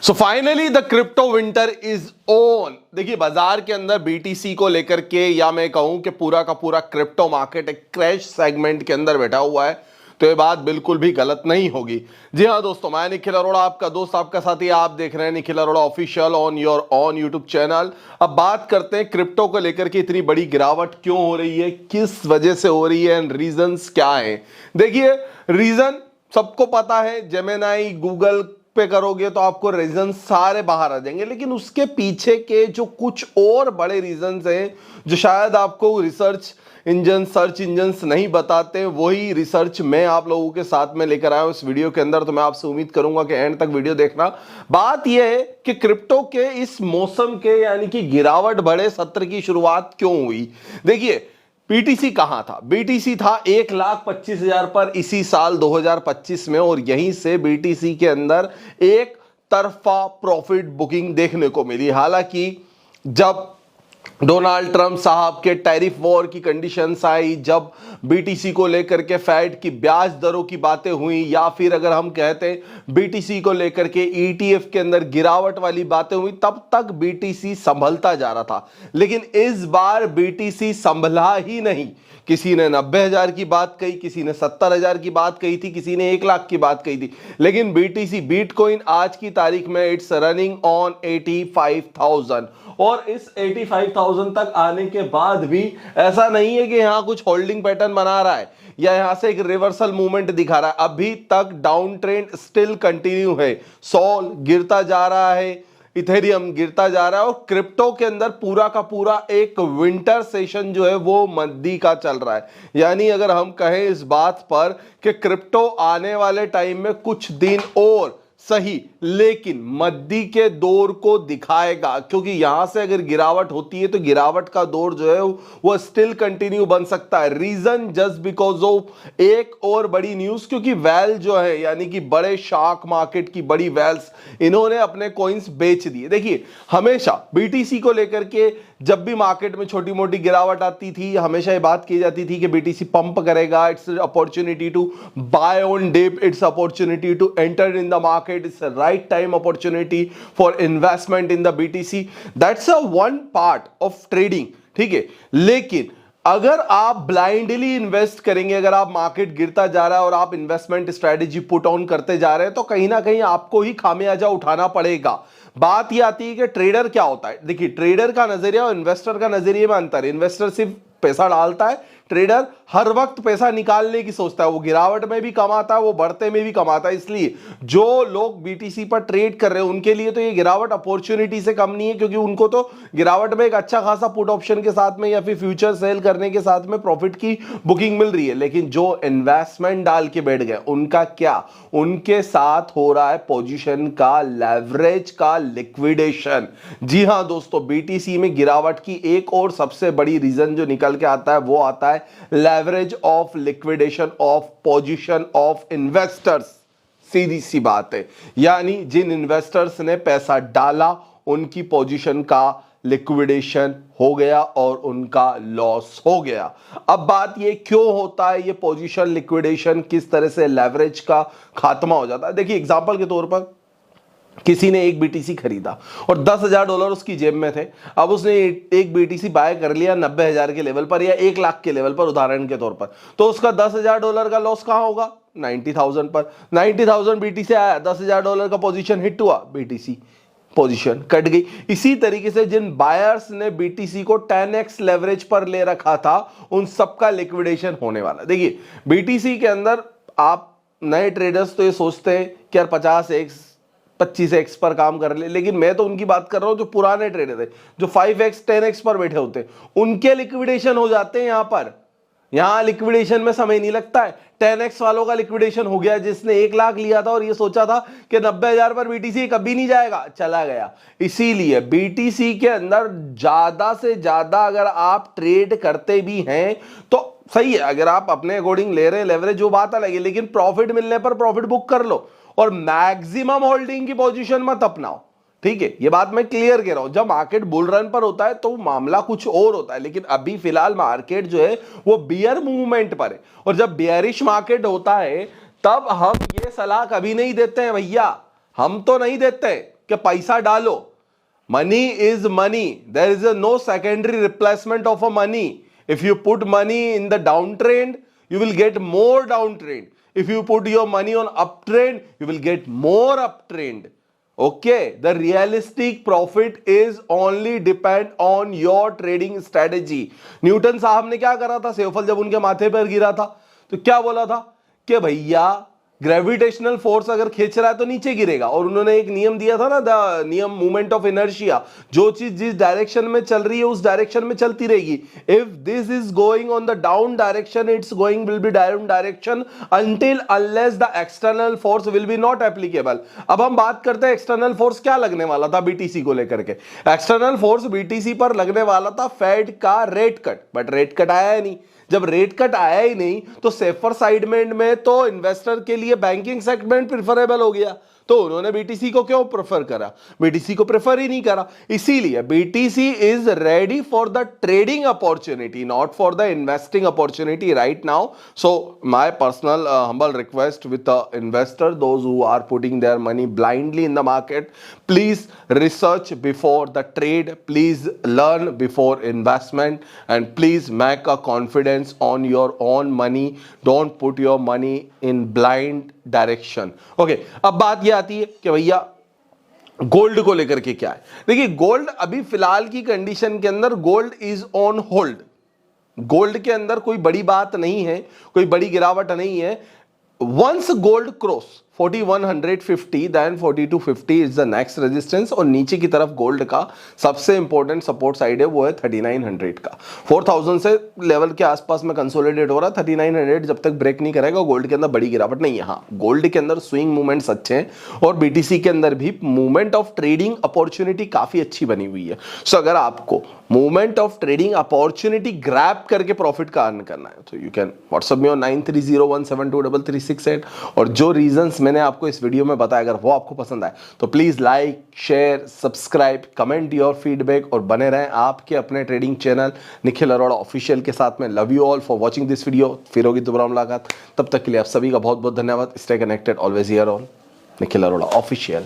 So finally the crypto winter is on. देखिए बाजार के अंदर बीटीसी को लेकर के या मैं कहूं कि पूरा का पूरा क्रिप्टो मार्केट एक क्रैश सेगमेंट के अंदर बैठा हुआ है, तो ये बात बिल्कुल भी गलत नहीं होगी। जी हां दोस्तों, मैं निखिल अरोड़ा, आपका दोस्त, आपका साथी। आप देख रहे हैं Nikhil Arora official on your on YouTube channel. अब बात करते हैं क्रिप्टो को लेकर के इतनी बड़ी गिरावट क्यों हो रही है, किस वजह से हो रही है एंड रीजंस क्या है। देखिए रीजन सबको पता है, जेमिनाई गूगल पे करोगे तो आपको रीजन सारे बाहर आ जाएंगे, लेकिन उसके पीछे के जो कुछ और बड़े रीजंस हैं जो शायद आपको सर्च इंजन्स नहीं बताते, वही रिसर्च मैं आप लोगों के साथ में लेकर आया हूं इस वीडियो के अंदर। तो मैं आपसे उम्मीद करूंगा कि एंड तक वीडियो देखना। बात यह है कि क्रिप्टो के इस मौसम के यानी कि गिरावट भरे सत्र की शुरुआत क्यों हुई। देखिए बीटीसी कहां था? बीटीसी था 1,25,000 पर इसी साल 2025 में, और यहीं से बीटीसी के अंदर एक तरफा प्रॉफिट बुकिंग देखने को मिली। हालांकि जब डोनाल्ड ट्रंप साहब के टैरिफ वॉर की कंडीशंस आई, जब बीटीसी को लेकर के फेड की ब्याज दरों की बातें हुई, या फिर अगर हम कहते हैं बीटीसी को लेकर के ईटीएफ के अंदर गिरावट वाली बातें हुई, तब तक बीटीसी संभलता जा रहा था। लेकिन इस बार बीटीसी संभला ही नहीं। किसी ने 90,000 की बात कही, किसी ने 70,000 की बात कही थी, किसी ने 1 लाख की बात कही थी, लेकिन बीटीसी बिटकॉइन आज की तारीख में इट्स रनिंग ऑन 85,000। और इस 85,000 तक आने के बाद भी ऐसा नहीं है कि यहां कुछ होल्डिंग पैटर्न बना रहा है या यहां से एक रिवर्सल मूवमेंट दिखा रहा है। अभी तक डाउन ट्रेंड स्टिल कंटिन्यू है। सोल गिरता जा रहा है, इथेरियम गिरता जा रहा है, और क्रिप्टो के अंदर पूरा का पूरा एक विंटर सेशन जो है वो मंदी का चल रहा है। यानी अगर हम कहें इस बात पर कि क्रिप्टो आने वाले टाइम में कुछ दिन और सही, लेकिन मद्दी के दौर को दिखाएगा, क्योंकि यहां से अगर गिरावट होती है तो गिरावट का दौर जो है वो स्टिल कंटिन्यू बन सकता है। रीजन जस्ट बिकॉज ऑफ एक और बड़ी न्यूज, क्योंकि वेल जो है यानी कि बड़े शार्क मार्केट की बड़ी वेल्स, इन्होंने अपने कॉइंस बेच दिए। देखिए हमेशा बीटीसी को लेकर के जब भी मार्केट में छोटी मोटी गिरावट आती थी, हमेशा ये बात की जाती थी कि बीटीसी पंप करेगा, it's opportunity to buy on dip, it's opportunity to enter in the market, it's a right time opportunity for investment in the BTC. That's a one part of trading, ठीक है। लेकिन अगर आप blindly invest करेंगे, अगर आप market गिरता जा रहा है और आप इन्वेस्टमेंट स्ट्रेटेजी पुट ऑन करते जा रहे हैं, तो कहीं ना कहीं आपको ही खामियाजा उठाना पड़ेगा। बात यह आती है कि ट्रेडर क्या होता है। देखिए ट्रेडर का नजरिया और इन्वेस्टर का नजरिए में अंतर है। इन्वेस्टर सिर्फ पैसा डालता है, ट्रेडर हर वक्त पैसा निकालने की सोचता है। वो गिरावट में भी कमाता है, वो बढ़ते में भी कमाता है। इसलिए जो लोग बीटीसी पर ट्रेड कर रहे हैं उनके लिए तो ये गिरावट अपॉर्चुनिटी से कम नहीं है, क्योंकि उनको तो गिरावट में एक अच्छा खासा पुट ऑप्शन के साथ में या फिर फ्यूचर सेल करने के साथ में प्रॉफिट की बुकिंग मिल रही है। लेकिन जो इन्वेस्टमेंट डाल के बैठ गए उनका क्या? उनके साथ हो रहा है पोजीशन का लेवरेज का लिक्विडेशन। जी हां दोस्तों, बीटीसी में गिरावट की एक और सबसे बड़ी रीजन जो निकल के आता है वो आता है leverage of liquidation of position of investors. सीधी सी बात है, यानी जिन इन्वेस्टर्स ने पैसा डाला उनकी पोजीशन का लिक्विडेशन हो गया और उनका लॉस हो गया। अब बात ये क्यों होता है, ये पोजीशन लिक्विडेशन, किस तरह से लेवरेज का खात्मा हो जाता है। देखिए एग्जांपल के तौर पर किसी ने एक बीटीसी खरीदा और $10,000 उसकी जेब में थे। अब उसने एक बीटीसी बाय कर लिया 90,000 के लेवल पर या 1 लाख के लेवल पर उदाहरण के तौर पर, तो उसका $10,000 का लॉस कहां होगा? 90,000 पर। 90,000 बीटीसी आया, $10,000 का पोजीशन हिट हुआ, बीटीसी पोजीशन कट गई। इसी तरीके से जिन बायर्स ने बीटीसी को 10x लेवरेज पर ले रखा था उन सबका लिक्विडेशन होने वाला। देखिए बीटीसी के अंदर आप नए ट्रेडर्स तो ये सोचते हैं कि यार 50x 25x पर काम कर ले, लेकिन मैं तो उनकी बात कर रहा हूं जो पुराने ट्रेडर थे, जो 5x 10x पर बैठे होते हैं, उनके लिक्विडेशन हो जाते हैं यहां पर। यहां लिक्विडेशन में समय नहीं लगता है। 10x वालों का लिक्विडेशन हो गया, जिसने 1 लाख लिया था और ये सोचा था कि 90,000 पर बीटीसी कभी नहीं जाएगा, चला गया। इसीलिए बीटीसी के अंदर ज्यादा से ज्यादा अगर आप ट्रेड करते भी हैं तो सही है, अगर आप अपने अकॉर्डिंग ले रहे हैं लेवरेज वो बात अलग है, लेकिन प्रॉफिट मिलने पर प्रॉफिट बुक कर लो और मैक्सिमम होल्डिंग की पोजीशन मत अपनाओ। ठीक है, ये बात मैं क्लियर कह रहा हूं। जब मार्केट बुल रन पर होता है तो मामला कुछ और होता है, लेकिन अभी फिलहाल मार्केट जो है वो बियर मूवमेंट पर है, और जब बियरिश मार्केट होता है तब हम ये सलाह कभी नहीं देते हैं भैया, हम तो नहीं देते हैं। कि पैसा डालो, money is money, there is no secondary replacement of a money. If you put money in the down trend, you will get more downtrend. If you put your money on uptrend, you will get more uptrend. Okay, the realistic profit is only depend on your trading strategy. Newton साहब ने क्या करा था, सेवफल जब उनके माथे पर गिरा था तो क्या बोला था कि भैया ग्रेविटेशनल फोर्स अगर खींच रहा है तो नीचे गिरेगा, और उन्होंने एक नियम दिया था ना, द नियम मूवमेंट ऑफ इनर्शिया, जो चीज जिस डायरेक्शन में चल रही है उस डायरेक्शन में चलती रहेगी. If this is going on the down direction, it's going will be down direction until unless the external force will be not applicable. अब हम बात करते हैं एक्सटर्नल फोर्स क्या लगने वाला था बीटीसी को लेकर के. एक्सटर्नल फोर्स बीटीसी पर लगने वाला था फेड का rate cut, but rate cut आया नहीं. जब रेट कट आया ही नहीं तो सेफर साइडमेंट में तो इन्वेस्टर के लिए बैंकिंग सेगमेंट प्रेफरेबल हो गया, तो उन्होंने बीटीसी को क्यों प्रेफर करा, बीटीसी को प्रेफर ही नहीं करा. इसीलिए BTC is ready for the trading opportunity, not for the investing opportunity right now. So my personal humble request with the investor, those who are putting their money blindly in the market, please research before the trade, please learn before investment, and please make a confidence on your own money. Don't put your money in blind direction. Okay, अब बात यह आती है कि भैया gold को लेकर के क्या है. देखिए, गोल्ड अभी फिलहाल की कंडीशन के अंदर gold is on hold. Gold के अंदर कोई बड़ी बात नहीं है, कोई बड़ी गिरावट नहीं है. Once gold cross 4150 then 4250 is the next resistance, और नीचे की तरफ गोल्ड का सबसे इंपॉर्टेंट सपोर्ट साइड है वो है 3900 का. 4000 से लेवल के आसपास में कंसोलिडेट हो रहा है. 3900 जब तक ब्रेक नहीं करेगा गोल्ड के अंदर बड़ी गिरावट नहीं है. हाँ, गोल्ड के अंदर स्विंग मूवमेंट्स अच्छे हैं, और बीटीसी के अंदर भी मूवमेंट ऑफ ट्रेडिंग अपॉर्चुनिटी काफी अच्छी बनी हुई है. सो अगर आपको movement of trading opportunity grab करके प्रॉफिट का अर्न करना है तो यू कैन व्हाट्सएप में 9301723368. और जो रीजंस मैंने आपको इस वीडियो में बताया, अगर वो आपको पसंद आए तो please like, share, subscribe, comment your feedback, और बने रहें आपके अपने trading channel Nikhil Arora official के साथ में. Love you all for watching this video. फिर होगी दोबारा मुलाकात, तब तक के लिए आप सभी का बहुत बहुत धन्यवाद. Stay connected, always here on Nikhil Arora official.